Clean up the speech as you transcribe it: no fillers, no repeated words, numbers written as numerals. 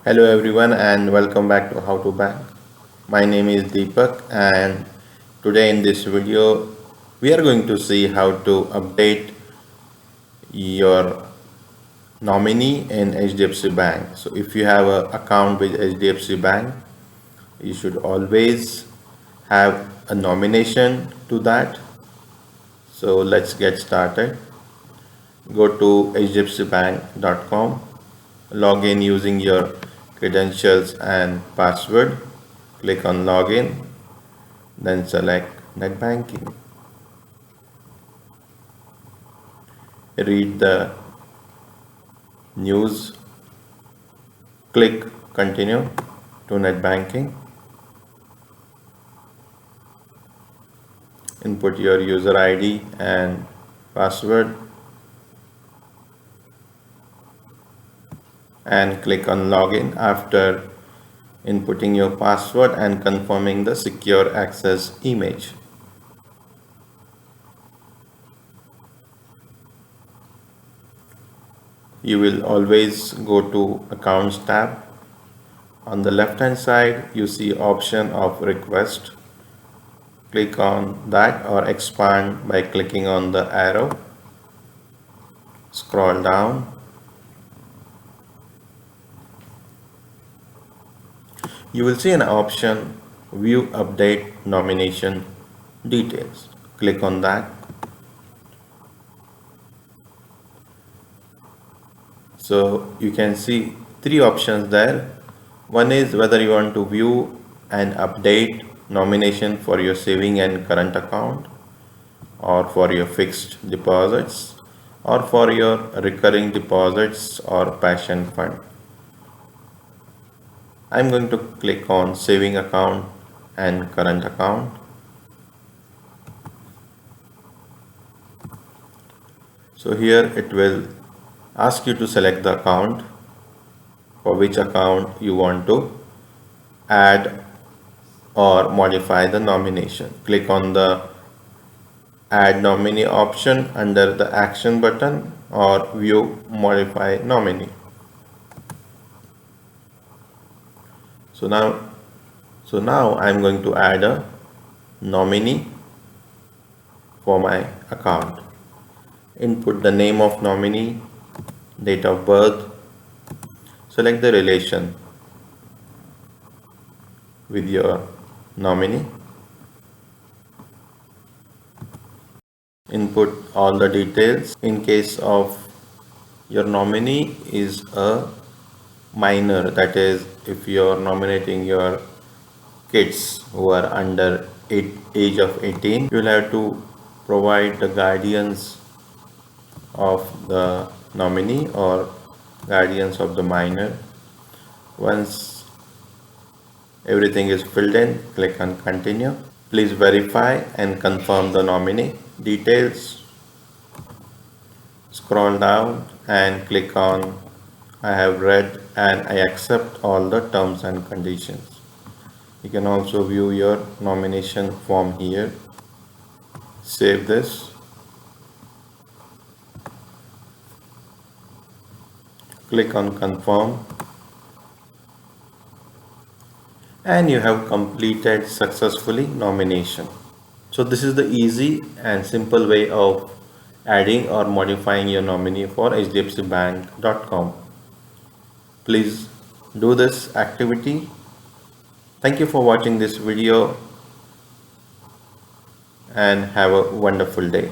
Hello everyone and welcome back to How to Bank. My name is Deepak and today in this video we are going to see how to update your nominee in HDFC Bank. So if you have an account with HDFC Bank, you should always have a nomination to that. So let's get started. Go to hdfcbank.com, log in using your credentials and password, click on login, then select net banking. Read the news, click continue to net banking, input your user ID and password and click on login after inputting your password and confirming the secure access image. You will always go to accounts tab. On the left hand side you see option of request. Click on that or expand by clicking on the arrow. Scroll down. You will see an option view update nomination details. Click on that. So you can see three options there. One is whether you want to view and update nomination for your saving and current account, or for your fixed deposits, or for your recurring deposits or passion fund. I'm going to click on saving account and current account. So here it will ask you to select the account, for which account you want to add or modify the nomination. Click on the add nominee option under the action button or view modify nominee. So now I'm going to add a nominee for my account. Input the name of nominee, date of birth, select the relation with your nominee, input all the details. In case of your nominee is a minor, that is if you are nominating your kids who are under age of 18, you will have to provide the guardians of the nominee or guardians of the minor. Once everything is filled in, click on continue. Please verify and confirm the nominee details. Scroll down and click on I have read and I accept all the terms and conditions. You can also view your nomination form here. Save this. Click on confirm. And you have completed successfully nomination. So this is the easy and simple way of adding or modifying your nominee for hdfcbank.com. Please do this activity. Thank you for watching this video and have a wonderful day.